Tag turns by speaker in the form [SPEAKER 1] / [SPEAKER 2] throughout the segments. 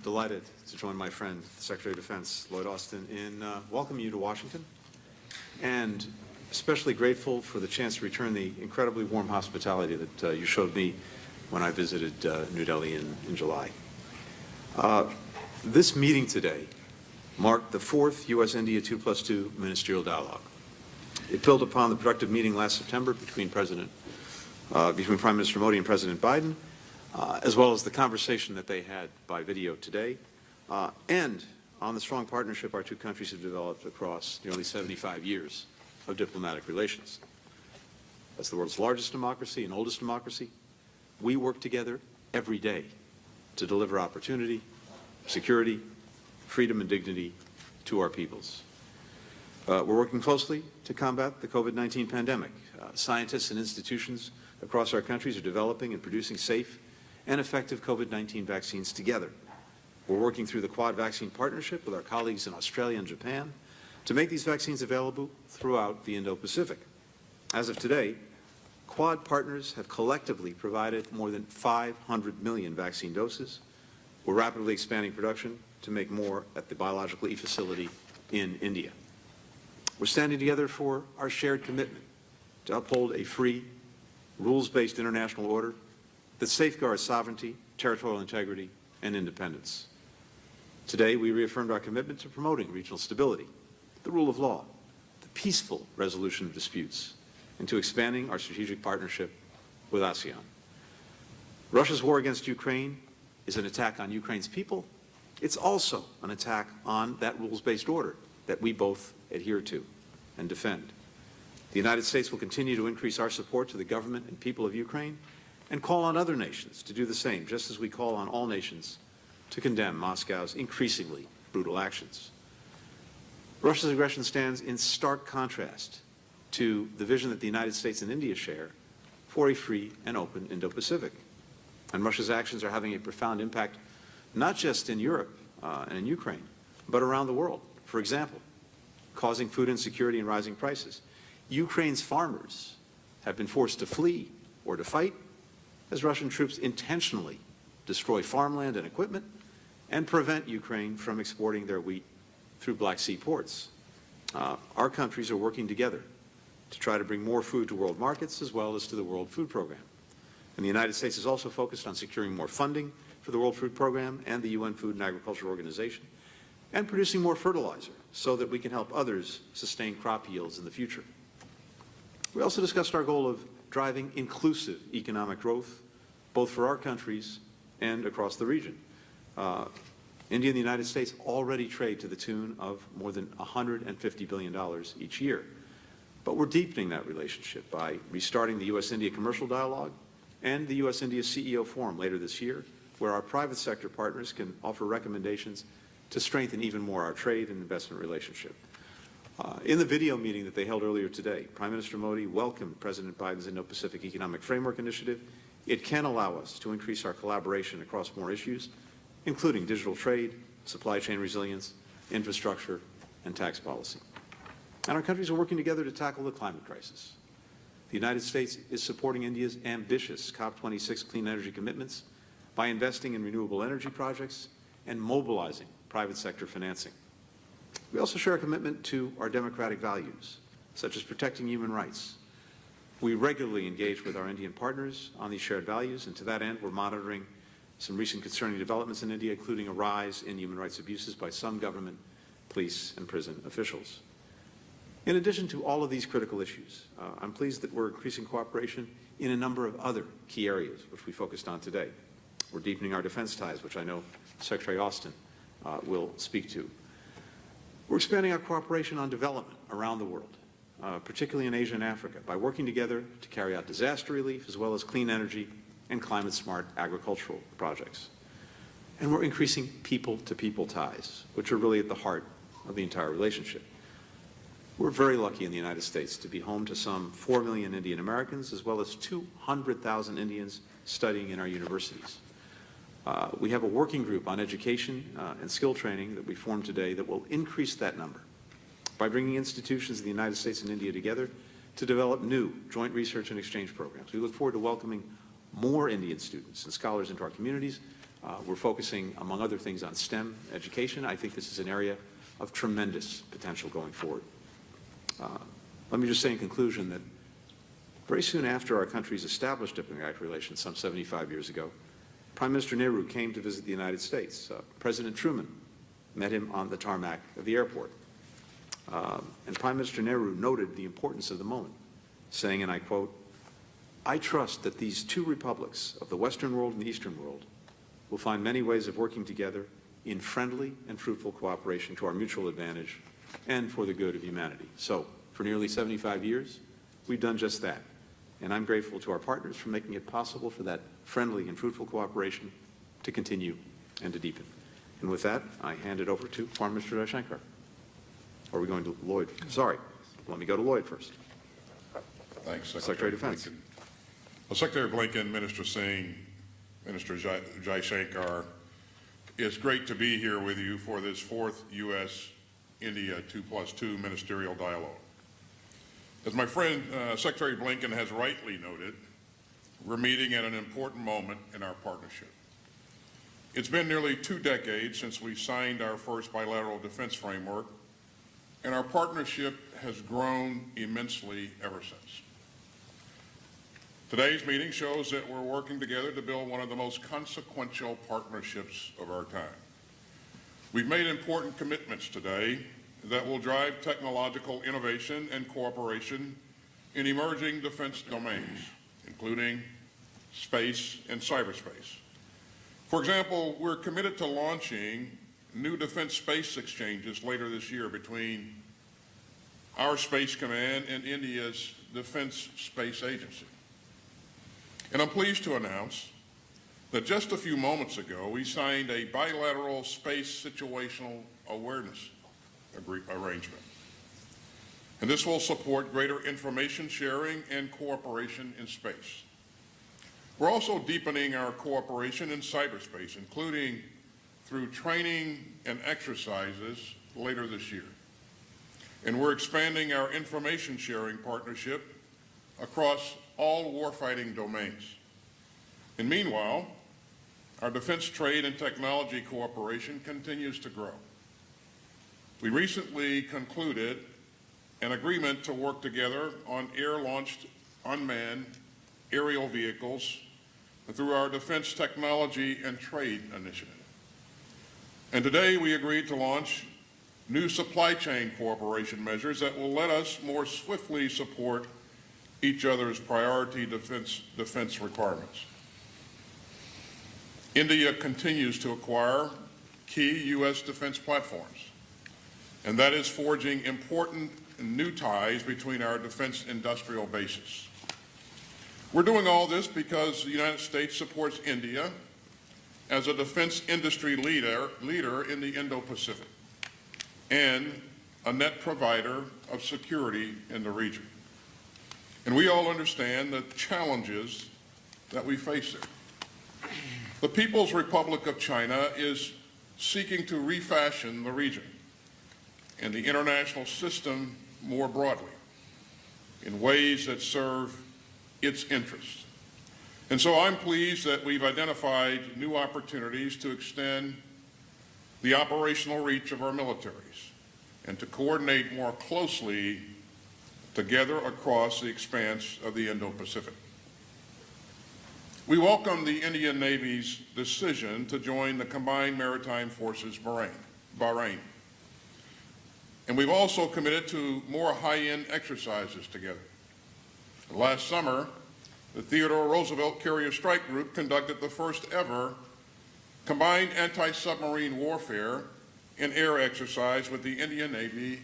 [SPEAKER 1] delighted to join my friend, the Secretary of Defense, Lloyd Austin, in welcoming you to Washington, and especially grateful for the chance to return the incredibly warm hospitality that you showed me when I visited New Delhi in July. This meeting today marked the fourth U.S.-India 2+2 ministerial dialogue. It built upon the productive meeting last September between Prime Minister Modi and President Biden, as well as the conversation that they had by video today, and on the strong partnership our two countries have developed across nearly 75 years of diplomatic relations. As the world's largest democracy and oldest democracy, we work together every day to deliver opportunity, security, freedom, and dignity to our peoples. We're working closely to combat the COVID-19 pandemic. Scientists and institutions across our countries are developing and producing safe and effective COVID-19 vaccines together. We're working through the Quad Vaccine Partnership with our colleagues in Australia and Japan to make these vaccines available throughout the Indo-Pacific. As of today, Quad partners have collectively provided more than 500 million vaccine doses. We're rapidly expanding production to make more at the Biological E facility in India. We're standing together for our shared commitment to uphold a free, rules-based international order that safeguards sovereignty, territorial integrity, and independence. Today, we reaffirmed our commitment to promoting regional stability, the rule of law, the peaceful resolution of disputes, and to expanding our strategic partnership with ASEAN. Russia's war against Ukraine is an attack on Ukraine's people. It's also an attack on that rules-based order that we both adhere to and defend. The United States will continue to increase our support to the government and people of Ukraine and call on other nations to do the same, just as we call on all nations to condemn Moscow's increasingly brutal actions. Russia's aggression stands in stark contrast to the vision that the United States and India share for a free and open Indo-Pacific. And Russia's actions are having a profound impact not just in Europe and in Ukraine, but around the world. For example, causing food insecurity and rising prices. Ukraine's farmers have been forced to flee or to fight as Russian troops intentionally destroy farmland and equipment and prevent Ukraine from exporting their wheat through Black Sea ports. Our countries are working together to try to bring more food to world markets as well as to the World Food Program. And the United States is also focused on securing more funding for the World Food Program and the UN Food and Agriculture Organization, and producing more fertilizer so that we can help others sustain crop yields in the future. We also discussed our goal of driving inclusive economic growth, both for our countries and across the region. India and the United States already trade to the tune of more than $150 billion each year. But we're deepening that relationship by restarting the U.S.-India commercial dialogue and the U.S.-India CEO Forum later this year, where our private sector partners can offer recommendations to strengthen even more our trade and investment relationship. In the video meeting that they held earlier today, Prime Minister Modi welcomed President Biden's Indo-Pacific Economic Framework Initiative. It can allow us to increase our collaboration across more issues, including digital trade, supply chain resilience, infrastructure, and tax policy. And our countries are working together to tackle the climate crisis. The United States is supporting India's ambitious COP26 clean energy commitments by investing in renewable energy projects and mobilizing private sector financing. We also share a commitment to our democratic values, such as protecting human rights. We regularly engage with our Indian partners on these shared values, and to that end, we're monitoring some recent concerning developments in India, including a rise in human rights abuses by some government, police, and prison officials. In addition to all of these critical issues, I'm pleased that we're increasing cooperation in a number of other key areas, which we focused on today. We're deepening our defense ties, which I know Secretary Austin will speak to. We're expanding our cooperation on development around the world, particularly in Asia and Africa, by working together to carry out disaster relief as well as clean energy and climate-smart agricultural projects. And we're increasing people-to-people ties, which are really at the heart of the entire relationship. We're very lucky in the United States to be home to some 4 million Indian Americans, as well as 200,000 Indians studying in our universities. We have a working group on education and skill training that we formed today that will increase that number by bringing institutions in the United States and India together to develop new joint research and exchange programs. We look forward to welcoming more Indian students and scholars into our communities We're focusing, among other things, on STEM education. I think this is an area of tremendous potential going forward. Let me just say in conclusion that very soon after our countries established diplomatic relations, some 75 years ago, Prime Minister Nehru came to visit the United States. President Truman met him on the tarmac of the airport. And Prime Minister Nehru noted the importance of the moment, saying, and I quote, "I trust that these two republics of the Western world and the Eastern world will find many ways of working together in friendly and fruitful cooperation to our mutual advantage and for the good of humanity." So, for nearly 75 years, we've done just that. And I'm grateful to our partners for making it possible for that friendly and fruitful cooperation to continue and to deepen. And with that, I hand it over to Foreign Minister Jaishankar. Or are we going to Lloyd? Sorry, let me go to Lloyd first.
[SPEAKER 2] Thanks,
[SPEAKER 1] Secretary of Defense.
[SPEAKER 2] Blinken. Well, Secretary Blinken, Minister Singh, Minister Jaishankar, it's great to be here with you for this fourth U.S.-India 2+2 ministerial dialogue. As my friend Secretary Blinken has rightly noted, we're meeting at an important moment in our partnership. It's been nearly 2 decades since we signed our first bilateral defense framework, and our partnership has grown immensely ever since. Today's meeting shows that we're working together to build one of the most consequential partnerships of our time. We've made important commitments today that will drive technological innovation and cooperation in emerging defense domains, including space and cyberspace. For example, we're committed to launching new defense space exchanges later this year between our Space Command and India's Defense Space Agency. And I'm pleased to announce that just a few moments ago, we signed a bilateral space situational awareness arrangement. And this will support greater information sharing and cooperation in space. We're also deepening our cooperation in cyberspace, including through training and exercises later this year. And we're expanding our information sharing partnership across all warfighting domains. And meanwhile, our defense trade and technology cooperation continues to grow. We recently concluded an agreement to work together on air-launched unmanned aerial vehicles through our Defense Technology and Trade Initiative. And today we agreed to launch new supply chain cooperation measures that will let us more swiftly support each other's priority defense requirements. India continues to acquire key U.S. defense platforms, and that is forging important new ties between our defense industrial bases. We're doing all this because the United States supports India as a defense industry leader in the Indo-Pacific and a net provider of security in the region. And we all understand the challenges that we face there. The People's Republic of China is seeking to refashion the region and the international system more broadly in ways that serve its interests. And so I'm pleased that we've identified new opportunities to extend the operational reach of our militaries and to coordinate more closely together across the expanse of the Indo-Pacific. We welcome the Indian Navy's decision to join the Combined Maritime Forces Bahrain. And we've also committed to more high-end exercises together. Last summer, the Theodore Roosevelt Carrier Strike Group conducted the first ever combined anti-submarine warfare and air exercise with the Indian Navy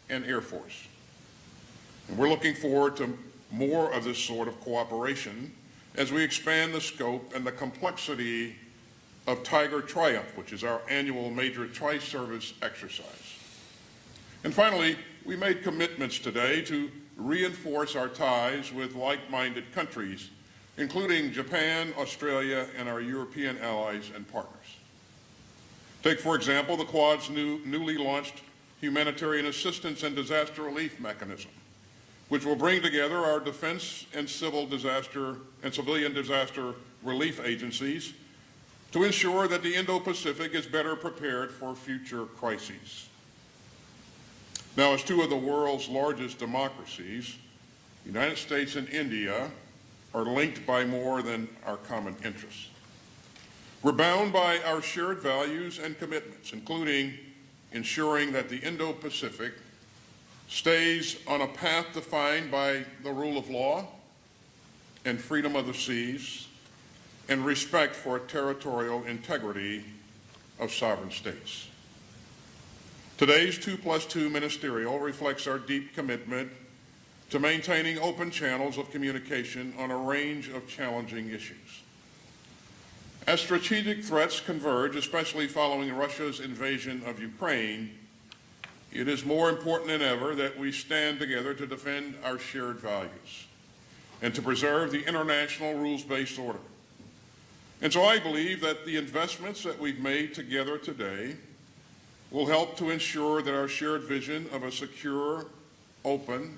[SPEAKER 2] and Air Force. And we're looking forward to more of this sort of cooperation as we expand the scope and the complexity of Tiger Triumph, which is our annual major tri-service exercise. And finally, we made commitments today to reinforce our ties with like-minded countries, including Japan, Australia, and our European allies and partners. Take, for example, the Quad's newly launched Humanitarian Assistance and Disaster Relief Mechanism, which will bring together our defense and civilian disaster relief agencies to ensure that the Indo-Pacific is better prepared for future crises. Now, as two of the world's largest democracies, the United States and India are linked by more than our common interests. We're bound by our shared values and commitments, including ensuring that the Indo-Pacific stays on a path defined by the rule of law and freedom of the seas and respect for territorial integrity of sovereign states. Today's 2+2 Ministerial reflects our deep commitment to maintaining open channels of communication on a range of challenging issues. As strategic threats converge, especially following Russia's invasion of Ukraine, it is more important than ever that we stand together to defend our shared values and to preserve the international rules-based order. And so I believe that the investments that we've made together today will help to ensure that our shared vision of a secure, open,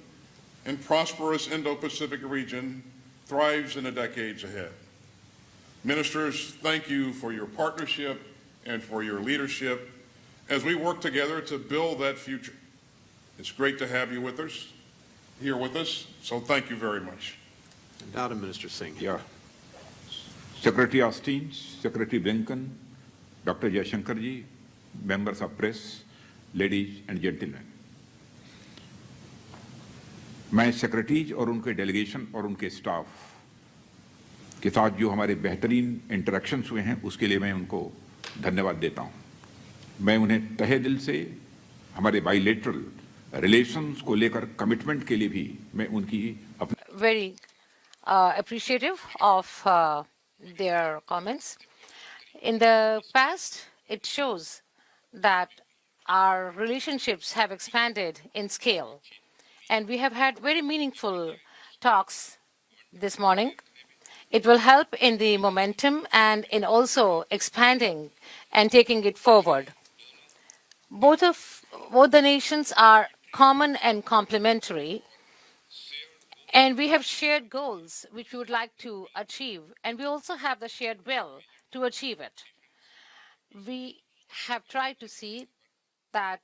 [SPEAKER 2] and prosperous Indo-Pacific region thrives in the decades ahead. Ministers, thank you for your partnership and for your leadership as we work together to build that future. It's great to have you with us, here with us, so thank you very much.
[SPEAKER 1] And now to Minister Singh.
[SPEAKER 3] Yeah. Secretary Austin, Secretary Blinken, Dr. Jaishankar ji, members of press, ladies and gentlemen. मैं secretaries और उनके delegation और उनके staff के साथ जो हमारे बेहतरीन इंटरेक्शंस हुए हैं उसके लिए मैं उनको धन्यवाद देता हूं। मैं उन्हें तहे दिल से हमारे बाइलेटरल रिलेशंस को लेकर कमिटमेंट के लिए भी मैं उनकी
[SPEAKER 4] very appreciative of their comments. In the past, it shows that our relationships have expanded in scale, and we have had very meaningful talks this morning. It will help in the momentum and in also expanding and taking it forward. Both the nations are common and complementary, and we have shared goals which we would like to achieve, and we also have the shared will to achieve it. We have tried to see that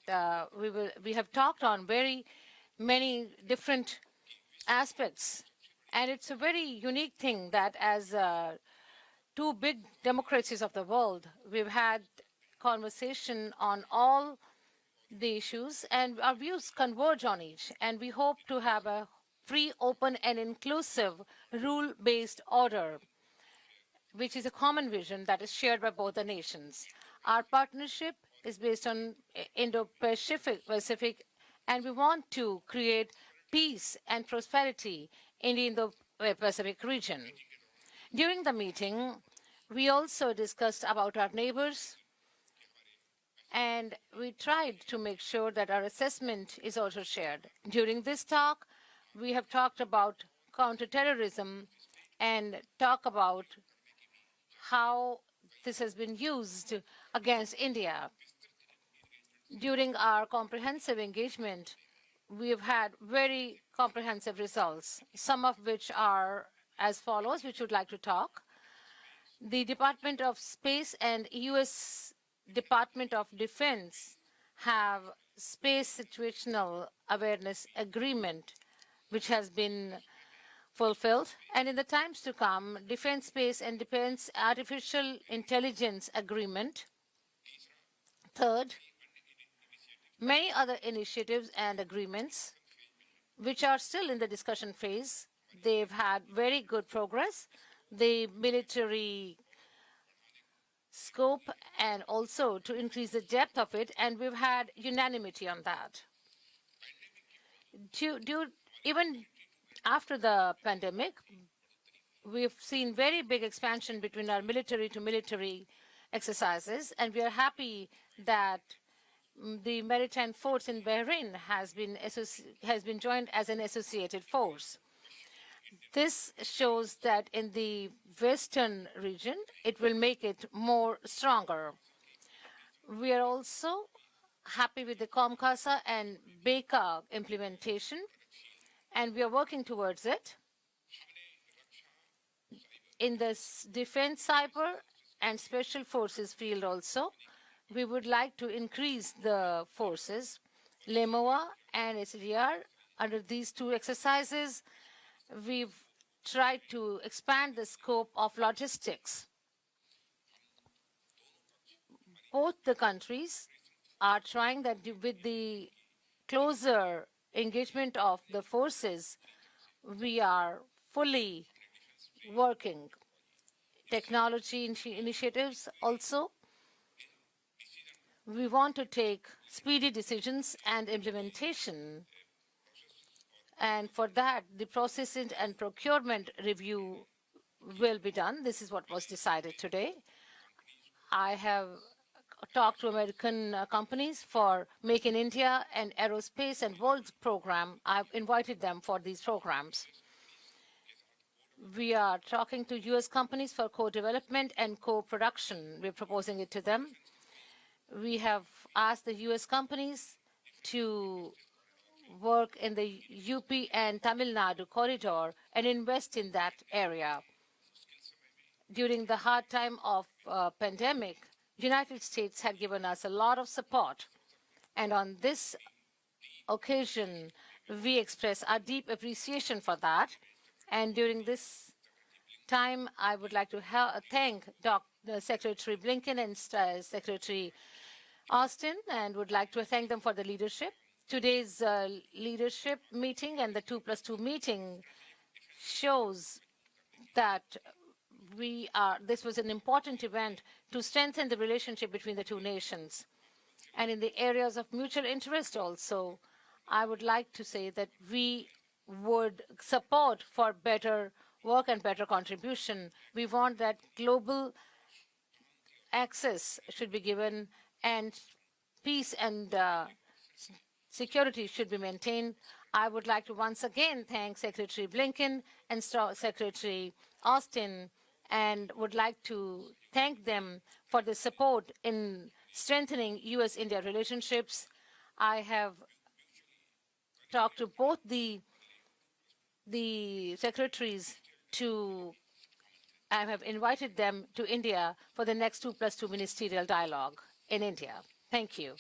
[SPEAKER 4] we have talked on very many different aspects, and it's a very unique thing that as two big democracies of the world, we've had conversation on all the issues, and our views converge on each, and we hope to have a free, open, and inclusive rule-based order, which is a common vision that is shared by both the nations. Our partnership is based on Indo-Pacific, and we want to create peace and prosperity in the Indo-Pacific region. During the meeting, we also discussed about our neighbors, and we tried to make sure that our assessment is also shared. During this talk, we have talked about counterterrorism and talk about how this has been used against India. During our comprehensive engagement, we have had very comprehensive results, some of which are as follows, which would like to talk. The Department of Space and U.S. Department of Defense have space situational awareness agreement, which has been fulfilled. And in the times to come, Defense Space and Defense Artificial Intelligence Agreement. Third, many other initiatives and agreements which are still in the discussion phase. They've had very good progress. The military scope and also to increase the depth of it, and we've had unanimity on that. Even after the pandemic, we've seen very big expansion between our military to military exercises, and we are happy that the maritime force in Bahrain has been joined as an associated force. This shows that in the Western region, it will make it more stronger. We are also happy with the COMCASA and BECA implementation, and we are working towards it. In the defense cyber and special forces field also. We would like to increase the forces, LEMOA and SDR. Under these two exercises, we've tried to expand the scope of logistics. Both the countries are trying that with the closer engagement of the forces, we are fully working. Technology initiatives also. We want to take speedy decisions and implementation. And for that, the processing and procurement review will be done. This is what was decided today. I have talked to American companies for Make in India and Aerospace and World program. I've invited them for these programs. We are talking to US companies for co-development and co-production. We're proposing it to them. We have asked the US companies to work in the UP and Tamil Nadu corridor and invest in that area. During the hard time of pandemic, United States had given us a lot of support. And on this occasion, we express our deep appreciation for that. And during this time, I would like to thank Secretary Blinken and Secretary Austin, and would like to thank them for the leadership. Today's leadership meeting and the 2+2 meeting shows that this was an important event to strengthen the relationship between the two nations. And in the areas of mutual interest also, I would like to say that we would support for better work and better contribution. We want that global access should be given and peace and security should be maintained. I would like to once again thank Secretary Blinken and Secretary Austin, and would like to thank them for the support in strengthening US-India relationships. I have talked to both the secretaries I have invited them to India for the next 2+2 ministerial dialogue in India. Thank you.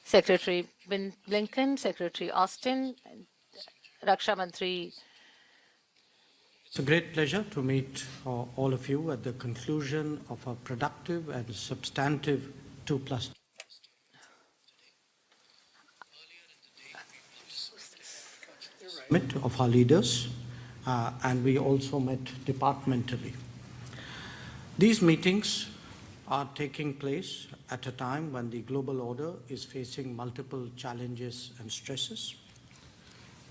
[SPEAKER 4] Secretary Blinken, Secretary Austin, Raksha Mantri.
[SPEAKER 5] It's a great pleasure to meet all of you at the conclusion of a productive and substantive 2+2 summit of our leaders, and we also met departmentally. These meetings are taking place at a time when the global order is facing multiple challenges and stresses.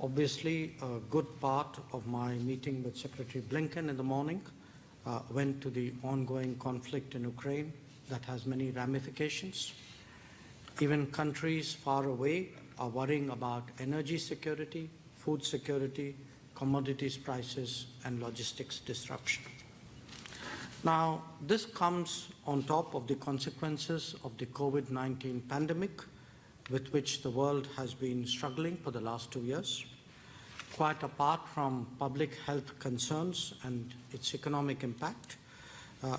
[SPEAKER 5] Obviously, a good part of my meeting with Secretary Blinken in the morning went to the ongoing conflict in Ukraine that has many ramifications. Even countries far away are worrying about energy security, food security, commodities prices, and logistics disruption. Now, this comes on top of the consequences of the COVID-19 pandemic, with which the world has been struggling for the last 2 years. Quite apart from public health concerns and its economic impact,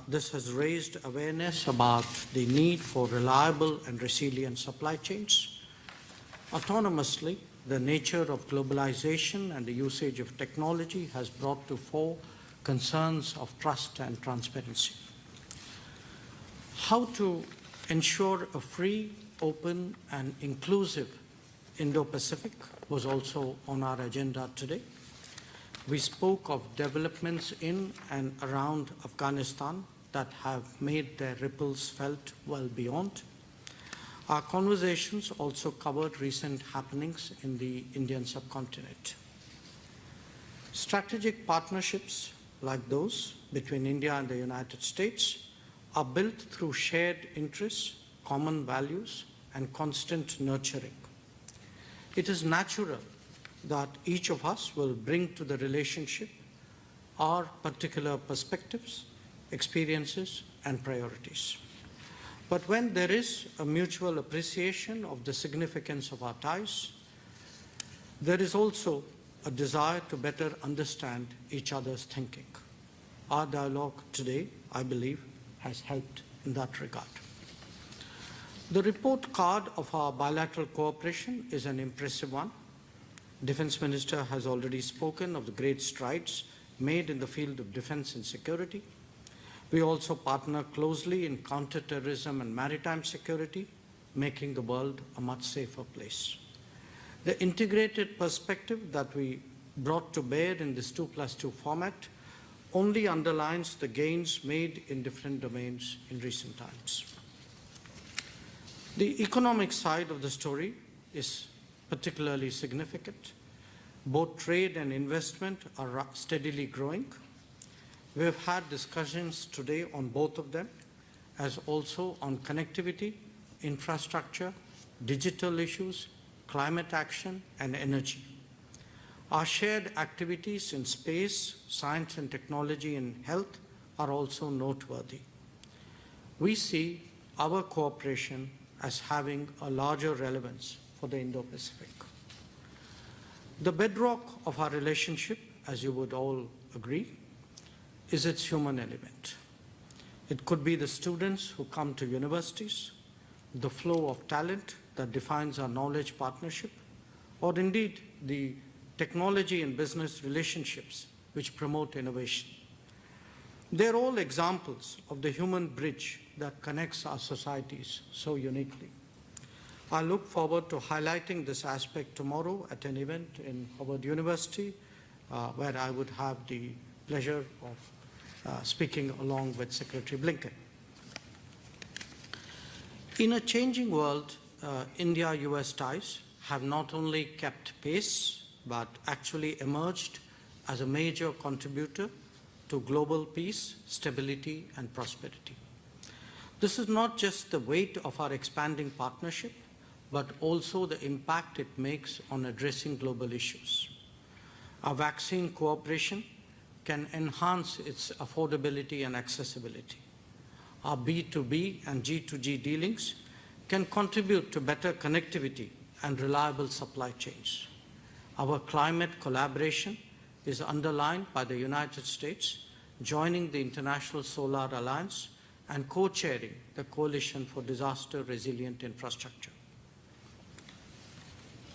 [SPEAKER 5] this has raised awareness about the need for reliable and resilient supply chains. Autonomously, the nature of globalization and the usage of technology has brought to fore concerns of trust and transparency. How to ensure a free, open, and inclusive Indo-Pacific was also on our agenda today. We spoke of developments in and around Afghanistan that have made their ripples felt well beyond. Our conversations also covered recent happenings in the Indian subcontinent. Strategic partnerships like those between India and the United States are built through shared interests, common values, and constant nurturing. It is natural that each of us will bring to the relationship our particular perspectives, experiences, and priorities. But when there is a mutual appreciation of the significance of our ties, there is also a desire to better understand each other's thinking. Our dialogue today, I believe, has helped in that regard. The report card of our bilateral cooperation is an impressive one. Defense Minister has already spoken of the great strides made in the field of defense and security. We also partner closely in counterterrorism and maritime security, making the world a much safer place. The integrated perspective that we brought to bear in this 2+2 format only underlines the gains made in different domains in recent times. The economic side of the story is particularly significant. Both trade and investment are steadily growing. We have had discussions today on both of them, as also on connectivity, infrastructure, digital issues, climate action, and energy. Our shared activities in space, science and technology, and health are also noteworthy. We see our cooperation as having a larger relevance for the Indo-Pacific. The bedrock of our relationship, as you would all agree, is its human element. It could be the students who come to universities, the flow of talent that defines our knowledge partnership, or indeed the technology and business relationships which promote innovation. They're all examples of the human bridge that connects our societies so uniquely. I look forward to highlighting this aspect tomorrow at an event in Harvard University, where I would have the pleasure of speaking along with Secretary Blinken. In a changing world, India-US ties have not only kept pace, but actually emerged as a major contributor to global peace, stability, and prosperity. This is not just the weight of our expanding partnership, but also the impact it makes on addressing global issues. Our vaccine cooperation can enhance its affordability and accessibility. Our B2B and G2G dealings can contribute to better connectivity and reliable supply chains. Our climate collaboration is underlined by the United States joining the International Solar Alliance and co-chairing the Coalition for Disaster Resilient Infrastructure.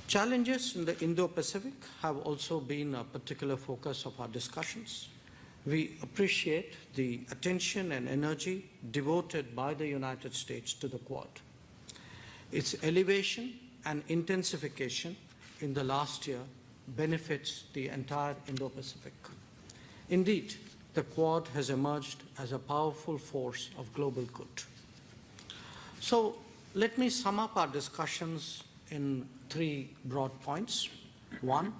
[SPEAKER 5] Challenges in the Indo-Pacific have also been a particular focus of our discussions. We appreciate the attention and energy devoted by the United States to the Quad. Its elevation and intensification in the last year benefits the entire Indo-Pacific. Indeed, the Quad has emerged as a powerful force of global good. So let me sum up our discussions in 3 broad points. 1,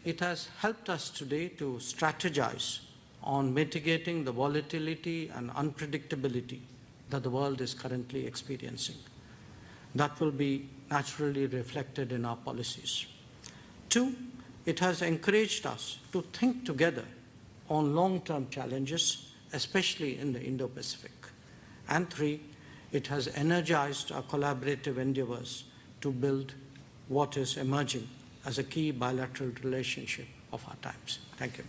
[SPEAKER 5] it has helped us today to strategize on mitigating the volatility and unpredictability that the world is currently experiencing. That will be naturally reflected in our policies. 2, it has encouraged us to think together on long-term challenges, especially in the Indo-Pacific. And 3, it has energized our collaborative endeavors to build what is emerging as a key bilateral relationship of our times. Thank you.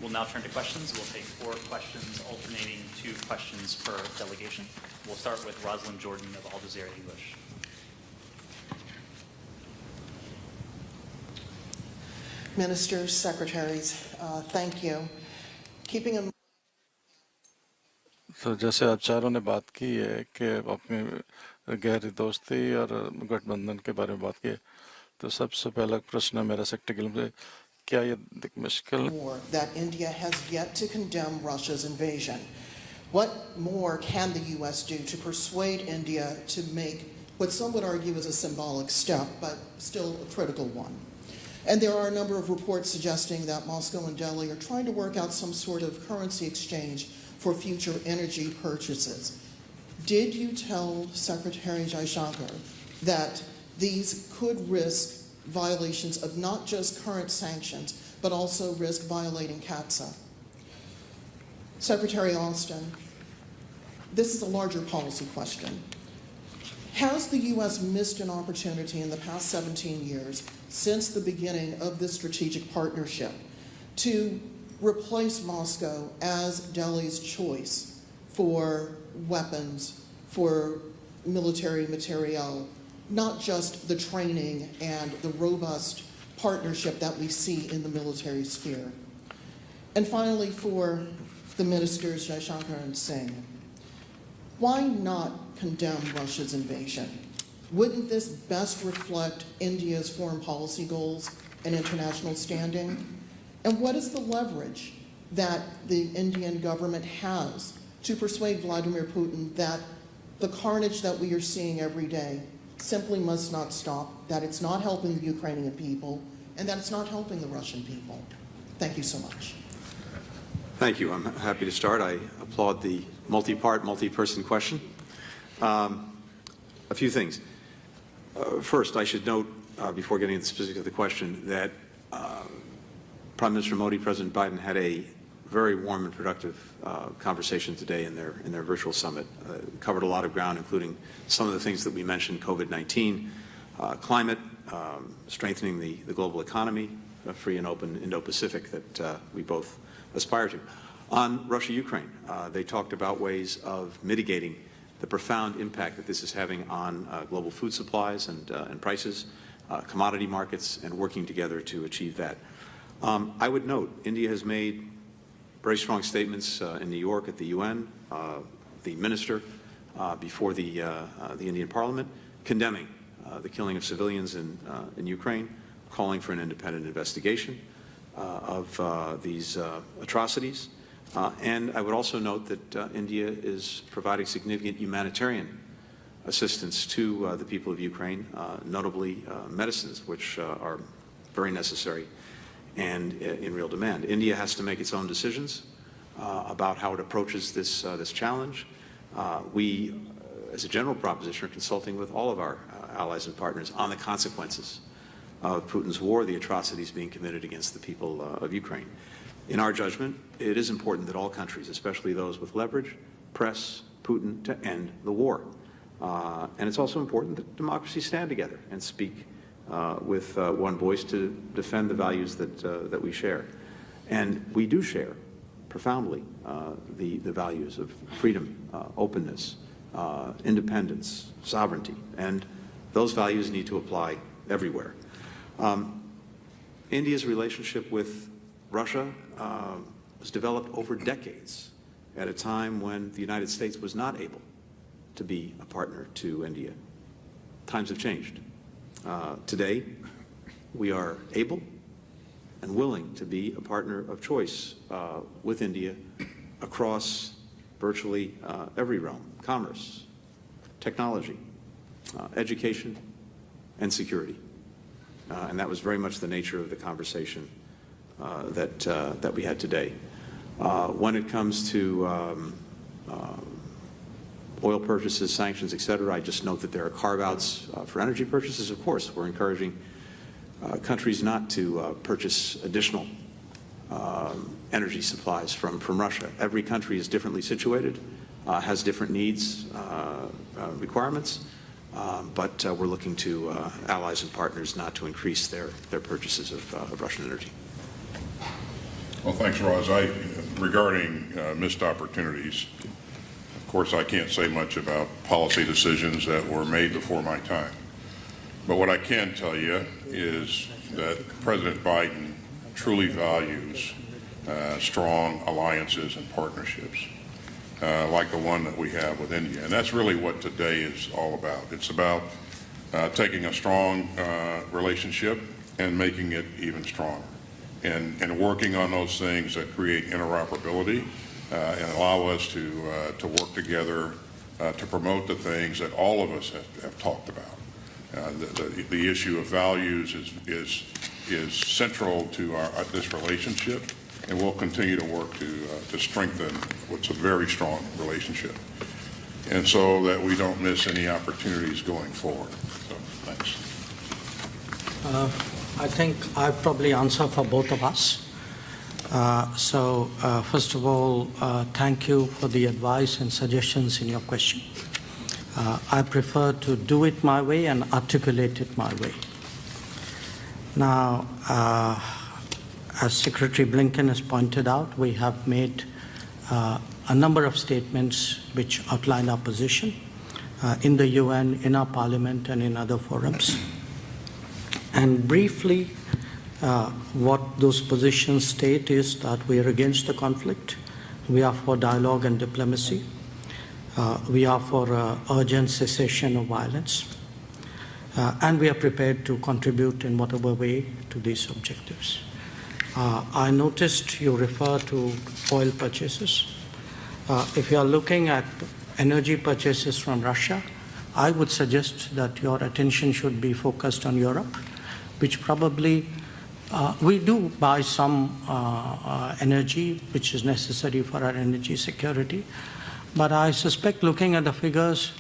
[SPEAKER 6] We'll now turn to questions. We'll take 4 questions, alternating 2 questions per delegation. We'll start with Rosalind Jordan of Al Jazeera English.
[SPEAKER 7] Ministers, Secretaries, thank you. Keeping in
[SPEAKER 8] तो जैसे आप चारों ने बात की है कि अपने गहरी दोस्ती और गठबंधन के बारे में बात की है, तो सबसे पहला प्रश्न मेरा सेक्रेटरी से क्या ये मुश्किल
[SPEAKER 7] war that India has yet to condemn Russia's invasion. What more can the U.S. do to persuade India to make what some would argue is a symbolic step, but still a critical one? And there are a number of reports suggesting that Moscow and Delhi are trying to work out some sort of currency exchange for future energy purchases. Did you tell Secretary Jaishankar that these could risk violations of not just current sanctions, but also risk violating CAATSA? Secretary Austin, this is a larger policy question. Has the U.S. missed an opportunity in the past 17 years, since the beginning of this strategic partnership, to replace Moscow as Delhi's choice for weapons, for military materiel, not just the training and the robust partnership that we see in the military sphere? And finally, for the ministers, Jaishankar and Singh, why not condemn Russia's invasion? Wouldn't this best reflect India's foreign policy goals and international standing? And what is the leverage that the Indian government has to persuade Vladimir Putin that the carnage that we are seeing every day simply must not stop, that it's not helping the Ukrainian people, and that it's not helping the Russian people? Thank you so much.
[SPEAKER 1] Thank you. I'm happy to start. I applaud the multi-part, multi-person question. A few things. First, I should note, before getting into the specifics of the question, that Prime Minister Modi, President Biden had a very warm and productive conversation today in their virtual summit. Covered a lot of ground, including some of the things that we mentioned: COVID-19, climate, strengthening the global economy, a free and open Indo-Pacific that we both aspire to. On Russia-Ukraine, they talked about ways of mitigating the profound impact that this is having on global food supplies and prices, commodity markets, and working together to achieve that. I would note, India has made very strong statements in New York at the UN, the minister before the Indian Parliament, condemning the killing of civilians in Ukraine, calling for an independent investigation of these atrocities. And I would also note that India is providing significant humanitarian assistance to the people of Ukraine, notably medicines, which are very necessary and in real demand. India has to make its own decisions about how it approaches this challenge. We, as a general proposition, are consulting with all of our allies and partners on the consequences of Putin's war, the atrocities being committed against the people of Ukraine. In our judgment, it is important that all countries, especially those with leverage, press Putin to end the war. And it's also important that democracies stand together and speak with one voice to defend the values that we share. And we do share profoundly the values of freedom, openness, independence, sovereignty, and those values need to apply everywhere. India's relationship with Russia was developed over decades at a time when the United States was not able to be a partner to India. Times have changed. Today, we are able and willing to be a partner of choice with India across virtually every realm: commerce, technology, education, and security. And that was very much the nature of the conversation that we had today. When it comes to oil purchases, sanctions, et cetera, I just note that there are carve-outs for energy purchases. Of course, we're encouraging countries not to purchase additional energy supplies from Russia. Every country is differently situated, has different needs, requirements, but we're looking to allies and partners not to increase their purchases of Russian energy.
[SPEAKER 2] Well, thanks, Roz. Regarding missed opportunities, of course, I can't say much about policy decisions that were made before my time. But what I can tell you is that President Biden truly values strong alliances and partnerships like the one that we have with India. And that's really what today is all about. It's about taking a strong relationship and making it even stronger, and working on those things that create interoperability and allow us to work together to promote the things that all of us have talked about. The issue of values is central to this relationship, and we'll continue to work to strengthen what's a very strong relationship, and so that we don't miss any opportunities going forward. So, thanks.
[SPEAKER 5] I think I probably answer for both of us. First of all, thank you for the advice and suggestions in your question. I prefer to do it my way and articulate it my way. Now, as Secretary Blinken has pointed out, we have made a number of statements which outline our position in the UN, in our parliament, and in other forums. And briefly, what those positions state is that we are against the conflict, we are for dialogue and diplomacy, we are for urgent cessation of violence, and we are prepared to contribute in whatever way to these objectives. I noticed you refer to oil purchases. If you are looking at energy purchases from Russia, I would suggest that your attention should be focused on Europe, which probably we do buy some energy which is necessary for our energy security. But I suspect, looking at the figures,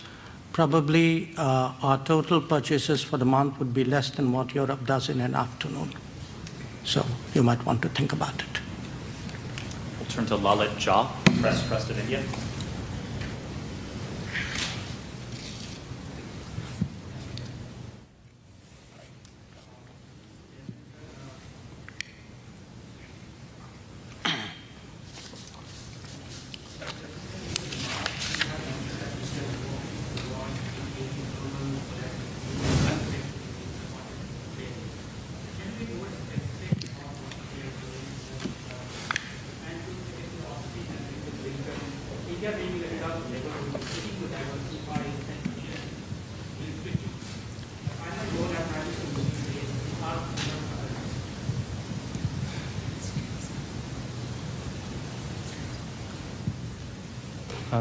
[SPEAKER 5] probably our total purchases for the month would be less than what Europe does in an afternoon. So you might want to think about it.
[SPEAKER 6] We'll turn to Lalit Jha, Press Trust of India.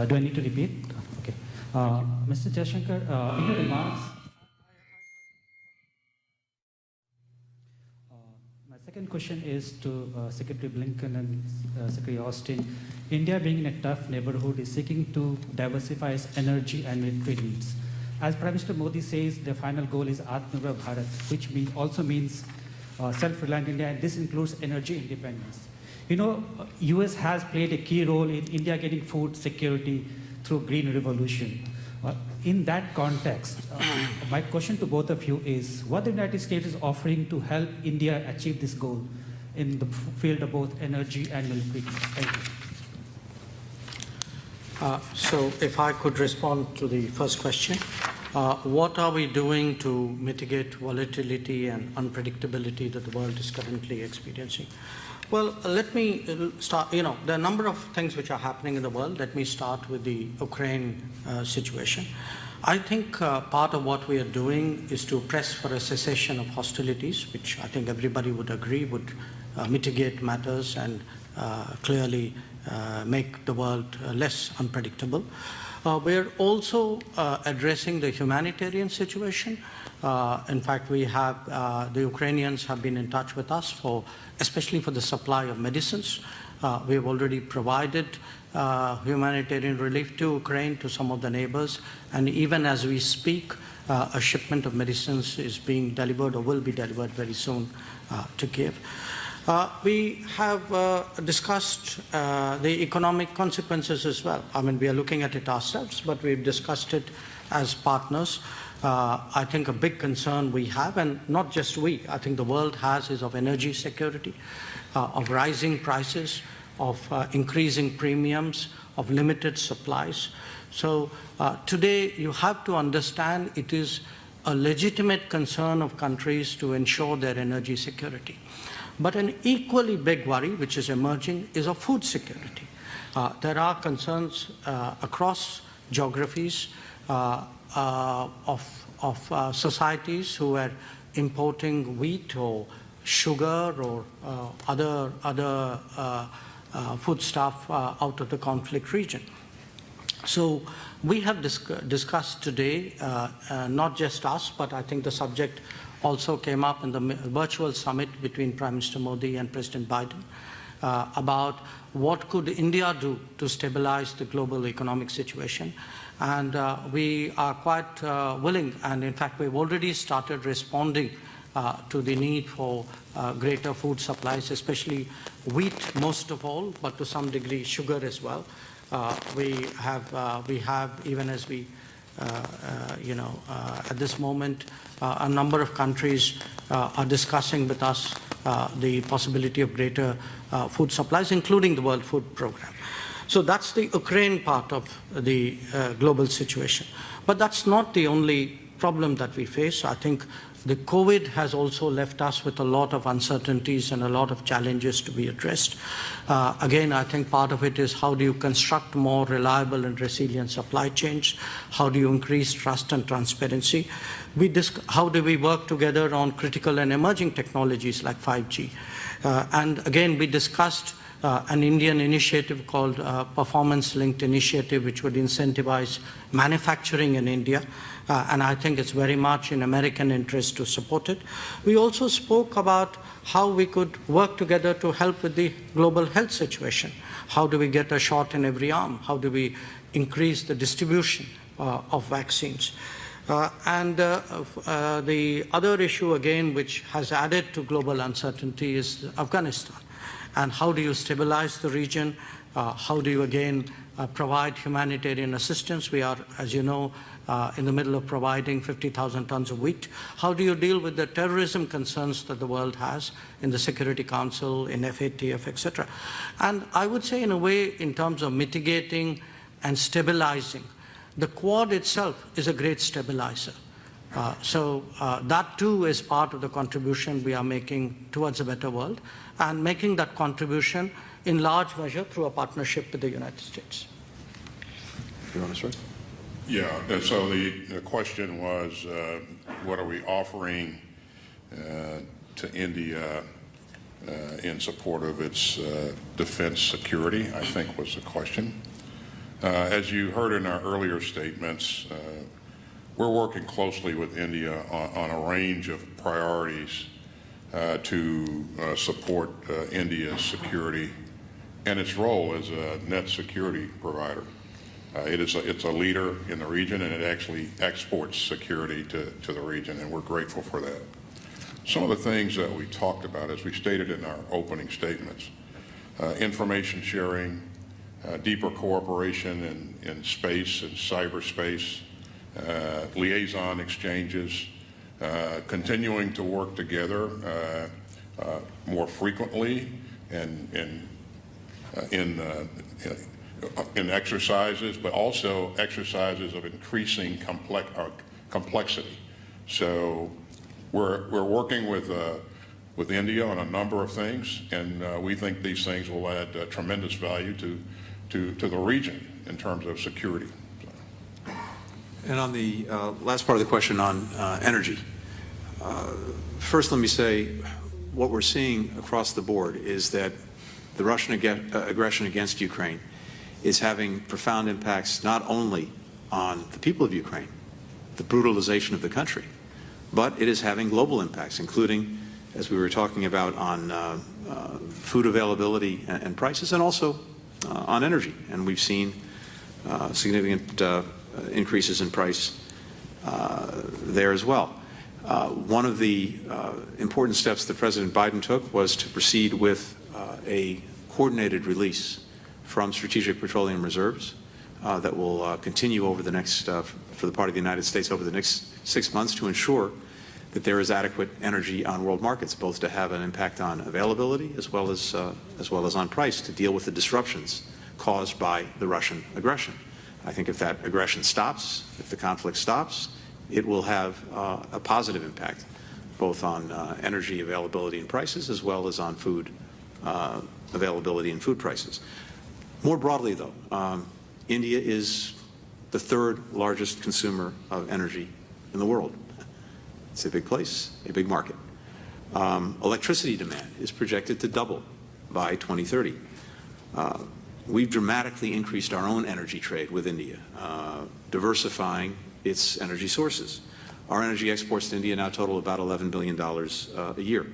[SPEAKER 9] Do I need to repeat? Okay. Mr. Jaishankar, in your remarks, my second question is to Secretary Blinken and Secretary Austin. India, being in a tough neighborhood, is seeking to diversify its energy and military needs. As Prime Minister Modi says, the final goal is Atmanirbhar Bharat, which also means self-reliant India, and this includes energy independence. You know, US has played a key role in India getting food security through Green Revolution. In that context, my question to both of you is, what the United States is offering to help India achieve this goal in the field of both energy and military? Thank you.
[SPEAKER 5] So if I could respond to the first question, what are we doing to mitigate volatility and unpredictability that the world is currently experiencing? Well, let me start. There are a number of things which are happening in the world. Let me start with the Ukraine situation. I think part of what we are doing is to press for a cessation of hostilities, which I think everybody would agree would mitigate matters and clearly make the world less unpredictable. We're also addressing the humanitarian situation. In fact, we have the Ukrainians have been in touch with us especially for the supply of medicines. We have already provided humanitarian relief to Ukraine, to some of the neighbors, and even as we speak, a shipment of medicines is being delivered or will be delivered very soon to Kiev. We have discussed the economic consequences as well. I mean, we are looking at it ourselves, but we've discussed it as partners. I think a big concern we have, and not just we, I think the world has, is of energy security, of rising prices, of increasing premiums, of limited supplies. So today you have to understand it is a legitimate concern of countries to ensure their energy security. But an equally big worry, which is emerging, is of food security. There are concerns across geographies of societies who are importing wheat or sugar or other foodstuff out of the conflict region. So we have discussed today, not just us, but I think the subject also came up in the virtual summit between Prime Minister Modi and President Biden, about what could India do to stabilize the global economic situation. And we are quite willing, and in fact we've already started responding to the need for greater food supplies, especially wheat most of all, but to some degree sugar as well. We have, even as we at this moment, a number of countries are discussing with us the possibility of greater food supplies, including the World Food Programme. So that's the Ukraine part of the global situation. But that's not the only problem that we face. I think the COVID has also left us with a lot of uncertainties and a lot of challenges to be addressed. Again, I think part of it is how do you construct more reliable and resilient supply chains? How do you increase trust and transparency? How do we work together on critical and emerging technologies like 5G? And again, we discussed an Indian initiative called Performance-Linked Initiative, which would incentivize manufacturing in India. And I think it's very much in American interest to support it. We also spoke about how we could work together to help with the global health situation. How do we get a shot in every arm? How do we increase the distribution of vaccines? The other issue, again, which has added to global uncertainty is Afghanistan. And how do you stabilize the region? How do you, again, provide humanitarian assistance? We are, as you know, in the middle of providing 50,000 tons of wheat. How do you deal with the terrorism concerns that the world has in the Security Council, in FATF, etc.? And I would say, in a way, in terms of mitigating and stabilizing, the Quad itself is a great stabilizer. So that too is part of the contribution we are making towards a better world, and making that contribution in large measure through a partnership with the United States.
[SPEAKER 1] You want to start?
[SPEAKER 2] Yeah, and so the question was, what are we offering to India in support of its defense security, I think was the question. As you heard in our earlier statements, we're working closely with India on a range of priorities to support India's security and its role as a net security provider. It's a leader in the region, and it actually exports security to the region, and we're grateful for that. Some of the things that we talked about, as we stated in our opening statements, information sharing, deeper cooperation in space and cyberspace, liaison exchanges, continuing to work together more frequently and in exercises, but also exercises of increasing complexity. So we're working with India on a number of things, and we think these things will add tremendous value to the region in terms of security.
[SPEAKER 1] And on the last part of the question on energy, first let me say what we're seeing across the board is that the Russian aggression against Ukraine is having profound impacts not only on the people of Ukraine, the brutalization of the country, but it is having global impacts, including, as we were talking about, on food availability and prices, and also on energy. And we've seen significant increases in price there as well. One of the important steps that President Biden took was to proceed with a coordinated release from strategic petroleum reserves that will continue over the next, for the part of the United States, over the next 6 months to ensure that there is adequate energy on world markets, both to have an impact on availability as well as on price, to deal with the disruptions caused by the Russian aggression. I think if that aggression stops, if the conflict stops, it will have a positive impact, both on energy availability and prices, as well as on food availability and food prices. More broadly, though, India is the third largest consumer of energy in the world. It's a big place, a big market. Electricity demand is projected to double by 2030. We've dramatically increased our own energy trade with India, diversifying its energy sources. Our energy exports to India now total about $11 billion a year.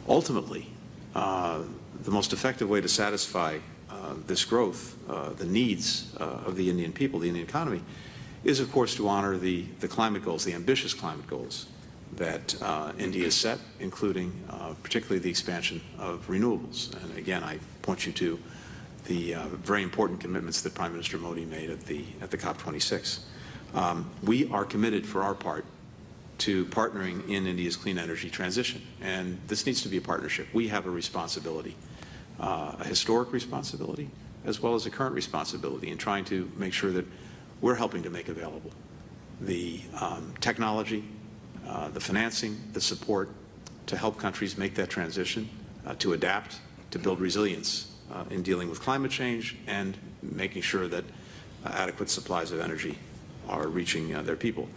[SPEAKER 1] Ultimately, the most effective way to satisfy this growth, the needs of the Indian people, the Indian economy, is, of course, to honor the climate goals, the ambitious climate goals that India has set, including particularly the expansion of renewables. And again, I point you to very important commitments that Prime Minister Modi made at the COP26. We are committed for our part to partnering in India's clean energy transition, and this needs to be a partnership. We have a responsibility, a historic responsibility, as well as a current responsibility in trying to make sure that we're helping to make available the technology, the financing, the support to help countries make that transition, to adapt, to build resilience in dealing with climate change and making sure that adequate supplies of energy are reaching their people.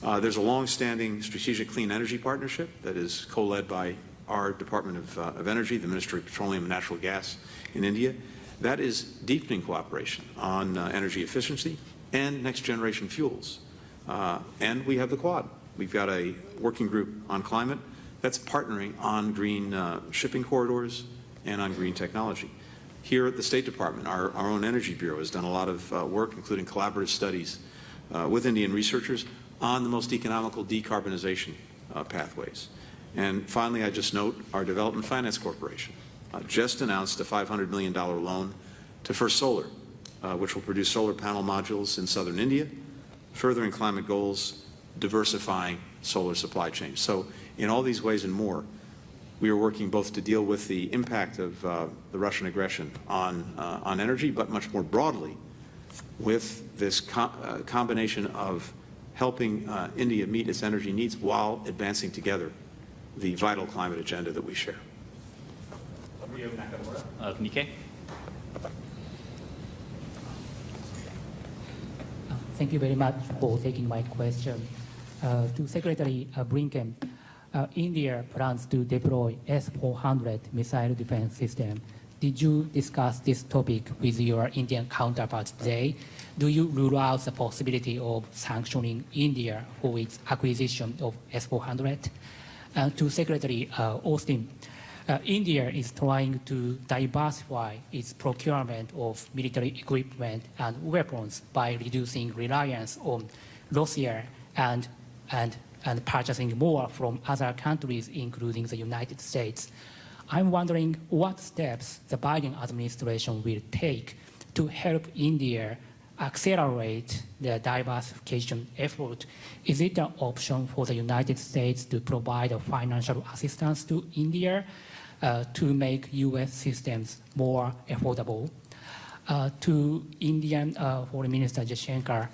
[SPEAKER 1] There's a long-standing strategic clean energy partnership that is co-led by our Department of Energy, the Ministry of Petroleum and Natural Gas in India. That is deepening cooperation on energy efficiency and next-generation fuels. And we have the Quad. We've got a working group on climate that's partnering on green shipping corridors and on green technology. Here at the State Department, our own Energy Bureau has done a lot of work, including collaborative studies with Indian researchers on the most economical decarbonization pathways. And finally, I just note our Development Finance Corporation just announced a $500 million loan to First Solar, which will produce solar panel modules in southern India, furthering climate goals, diversifying solar supply chains. So in all these ways and more, we are working both to deal with the impact of the Russian aggression on energy, but much more broadly with this combination of helping India meet its energy needs while advancing together the vital climate agenda that we share.
[SPEAKER 6] Of Nikkei.
[SPEAKER 10] Thank you very much for taking my question. To Secretary Blinken, India plans to deploy S-400 missile defense system. Did you discuss this topic with your Indian counterparts today? Do you rule out the possibility of sanctioning India for its acquisition of S-400? To Secretary Austin, India is trying to diversify its procurement of military equipment and weapons by reducing reliance on Russia and purchasing more from other countries, including the United States. I'm wondering what steps the Biden administration will take to help India accelerate the diversification effort. Is it an option for the United States to provide a financial assistance to India to make U.S. systems more affordable? To Indian Foreign Minister Jaishankar,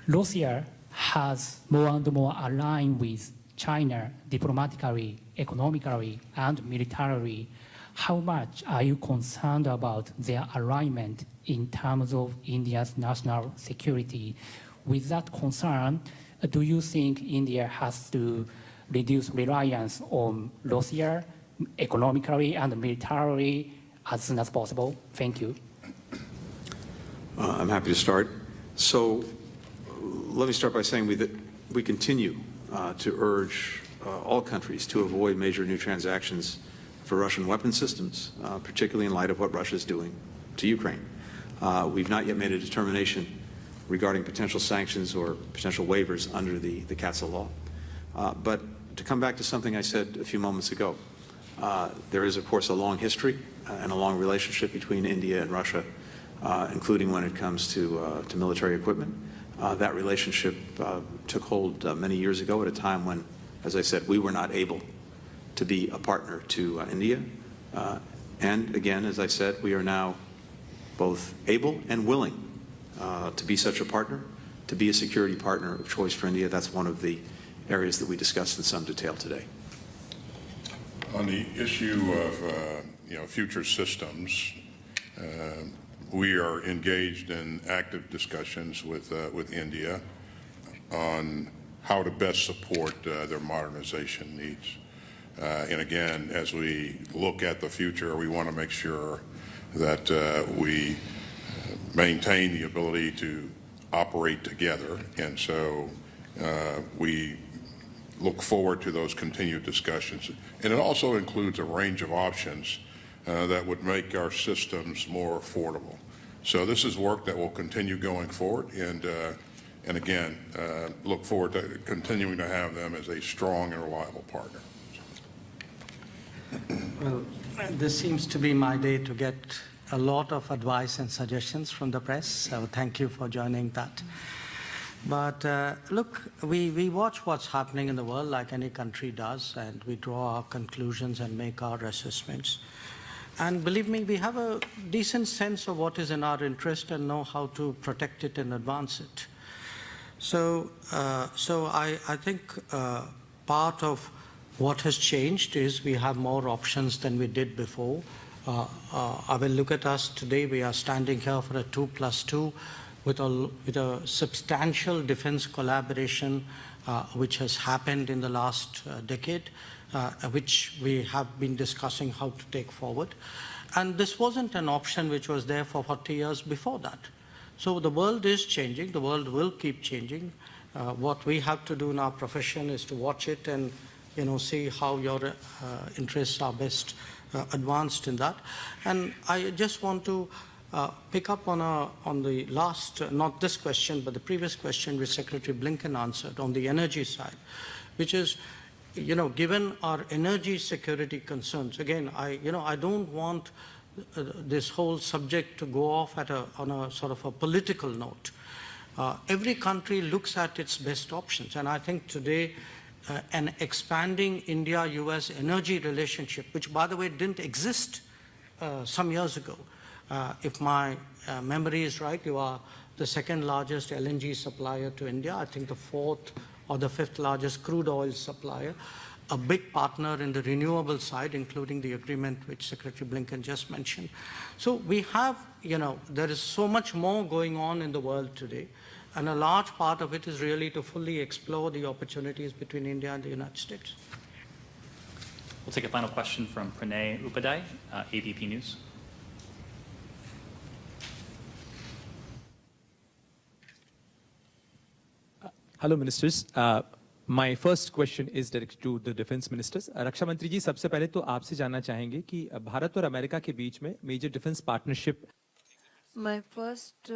[SPEAKER 10] Russia has more and more aligned with China diplomatically, economically, and militarily. How much are you concerned about their alignment in terms of India's national security? With that concern, do you think India has to reduce reliance on Russia economically and militarily as soon as possible? Thank you.
[SPEAKER 1] I'm happy to start. So let me start by saying that we continue to urge all countries to avoid major new transactions for Russian weapon systems, particularly in light of what Russia is doing to Ukraine. We've not yet made a determination regarding potential sanctions or potential waivers under the CATSA law. But to come back to something I said a few moments ago, there is, of course, a long history and a long relationship between India and Russia, including when it comes to military equipment. That relationship took hold many years ago at a time when, as I said, we were not able to be a partner to India. And again, as I said, we are now both able and willing to be such a partner, to be a security partner of choice for India. That's one of the areas that we discussed in some detail today.
[SPEAKER 2] On the issue of future systems, we are engaged in active discussions with India on how to best support their modernization needs. And again, as we look at the future, we want to make sure that we maintain the ability to operate together. And so we look forward to those continued discussions. And it also includes a range of options that would make our systems more affordable. So this is work that will continue going forward, and again, look forward to continuing to have them as a strong and reliable partner.
[SPEAKER 5] Well, This seems to be my day to get a lot of advice and suggestions from the press, so thank you for joining that. But look, we watch what's happening in the world like any country does, and we draw our conclusions and make our assessments. And believe me, we have a decent sense of what is in our interest and know how to protect it and advance it. So I think part of what has changed is we have more options than we did before. I will look at us today. We are standing here for a 2+2 with a substantial defense collaboration which has happened in the last decade, which we have been discussing how to take forward. And this wasn't an option which was there for 40 years before that. So the world is changing. The world will keep changing. What we have to do in our profession is to watch it and see how your interests are best advanced in that. And I just want to pick up on the last, not this question, but the previous question which Secretary Blinken answered on the energy side, which is, given our energy security concerns, again, I don't want this whole subject to go off on a sort of a political note. Every country looks at its best options, and I think today an expanding India-US energy relationship, which by the way didn't exist some years ago. If my memory is right, you are the second largest LNG supplier to India, I think the fourth or the fifth largest crude oil supplier, a big partner in the renewable side, including the agreement which Secretary Blinken just mentioned. So we have, there is so much more going on in the world today, and a large part of it is really to fully explore the opportunities between India and the United States.
[SPEAKER 6] We'll take a final question from Pranay Upadhyay, ABP News.
[SPEAKER 11] Hello, Ministers. My first question is directed to the Defense Ministers. रक्षा मंत्री जी, सबसे पहले तो आपसे जानना चाहेंगे कि भारत और America के बीच में major defence partnership.
[SPEAKER 12] My first,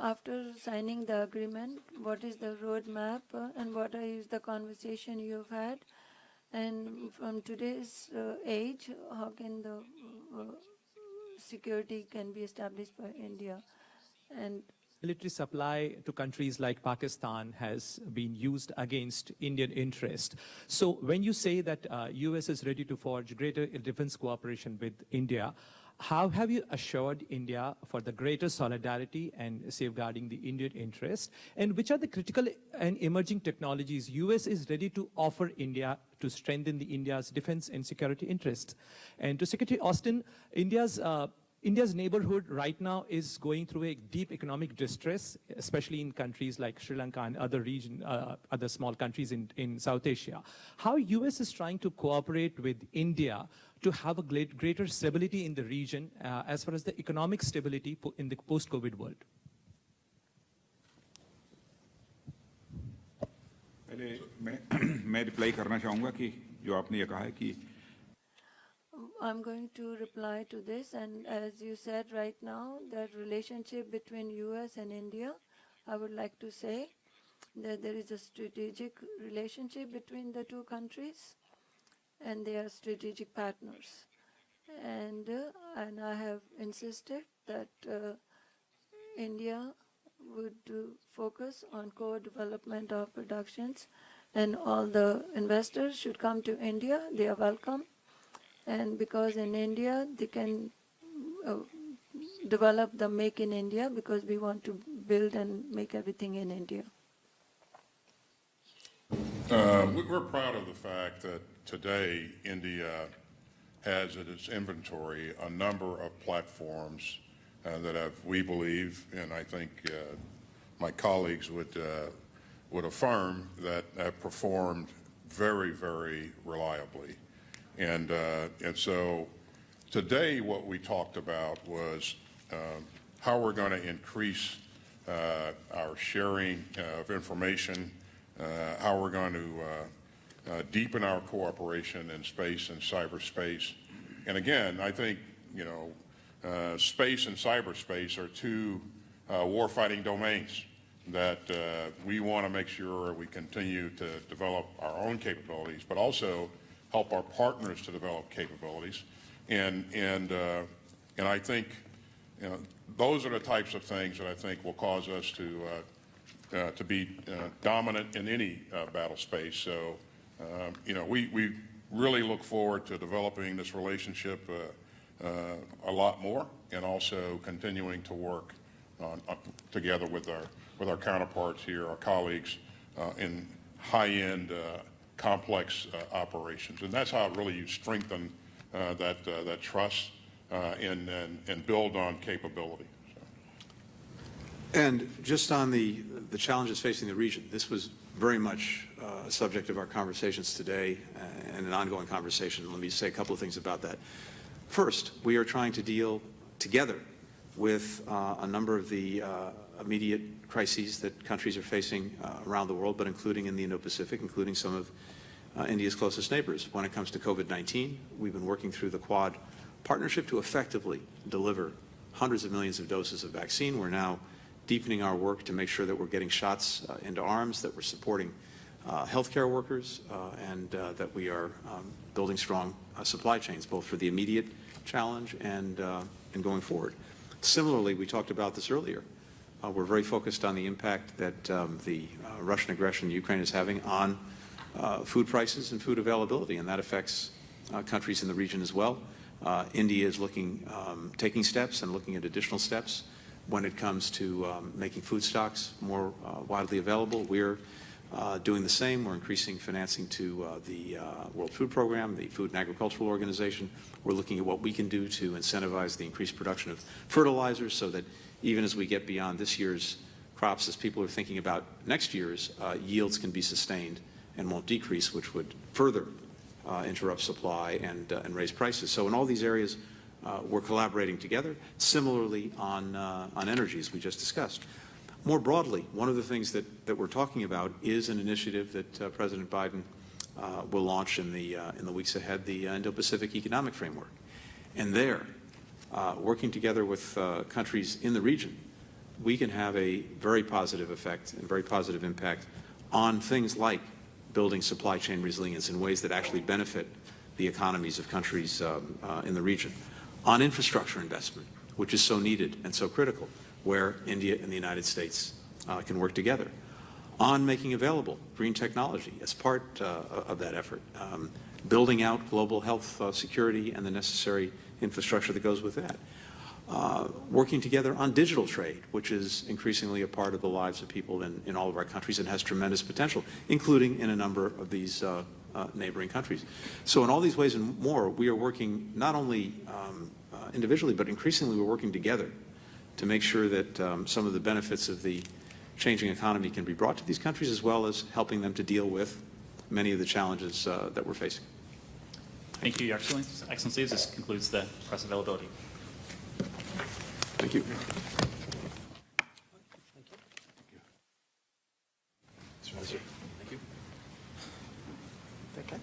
[SPEAKER 12] after signing the agreement, what is the roadmap and what is the conversation you've had? And from today's age, how can the security can be established by India? And
[SPEAKER 11] military supply to countries like Pakistan has been used against Indian interest. So when you say that US is ready to forge greater defense cooperation with India, how have you assured India for the greater solidarity and safeguarding the Indian interest? And which are the critical and emerging technologies US is ready to offer India to strengthen the India's defense and security interests? And to Secretary Austin, India's neighborhood right now is going through a deep economic distress, especially in countries like Sri Lanka and other small countries in South Asia. How US is trying to cooperate with India to have a greater stability in the region as far as the economic stability in the post-COVID world?
[SPEAKER 3] पहले मैं reply करना चाहूँगा कि जो आपने ये कहा है कि
[SPEAKER 12] I'm going to reply to this, and as you said right now, that relationship between US and India, I would like to say that there is a strategic relationship between the two countries, and they are strategic partners. And I have insisted that India would focus on co-development of productions, and all the investors should come to India. They are welcome. And because in India, they can develop the Make in India, because we want to build and make everything in India.
[SPEAKER 2] We're proud of the fact that today India has in its inventory a number of platforms that have, we believe, and I think my colleagues would affirm, that have performed very, very reliably. And so today what we talked about was how we're going to increase our sharing of information, how we're going to deepen our cooperation in space and cyberspace. And again, I think, space and cyberspace are two warfighting domains that we want to make sure we continue to develop our own capabilities, but also help our partners to develop capabilities. And I think, those are the types of things that I think will cause us to be dominant in any battle space. So, we really look forward to developing this relationship a lot more, and also continuing to work together with our counterparts here, our colleagues in high-end, complex operations. And that's how really you strengthen that trust and build on capability.
[SPEAKER 1] And just on the challenges facing the region, this was very much a subject of our conversations today and an ongoing conversation. Let me say a couple of things about that. First, we are trying to deal together with a number of the immediate crises that countries are facing around the world, but including in the Indo-Pacific, including some of India's closest neighbors. When it comes to COVID-19, we've been working through the Quad partnership to effectively deliver hundreds of millions of doses of vaccine. We're now deepening our work to make sure that we're getting shots into arms, that we're supporting healthcare workers, and that we are building strong supply chains, both for the immediate challenge and going forward. Similarly, we talked about this earlier. We're very focused on the impact that the Russian aggression in Ukraine is having on food prices and food availability, and that affects countries in the region as well. India is taking steps and looking at additional steps when it comes to making food stocks more widely available. We're doing the same. We're increasing financing to the World Food Program, the Food and Agricultural Organization. We're looking at what we can do to incentivize the increased production of fertilizers so that even as we get beyond this year's crops, as people are thinking about next year's, yields can be sustained and won't decrease, which would further interrupt supply and raise prices. So in all these areas, we're collaborating together. Similarly on energy, as we just discussed. More broadly, one of the things that we're talking about is an initiative that President Biden will launch in the weeks ahead, the Indo-Pacific Economic Framework. And there, working together with countries in the region, we can have a very positive effect and very positive impact on things like building supply chain resilience in ways that actually benefit the economies of countries in the region. On infrastructure investment, which is so needed and so critical, where India and the United States can work together. On making available green technology as part of that effort. Building out global health security and the necessary infrastructure that goes with that. Working together on digital trade, which is increasingly a part of the lives of people in all of our countries and has tremendous potential, including in a number of these neighboring countries. So in all these ways and more, we are working not only individually, but increasingly we're working together to make sure that some of the benefits of the changing economy can be brought to these countries, as well as helping them to deal with many of the challenges that we're facing.
[SPEAKER 6] Thank you, Your Excellencies. This concludes the press availability.
[SPEAKER 1] Thank you. Thank you.
[SPEAKER 5] Okay.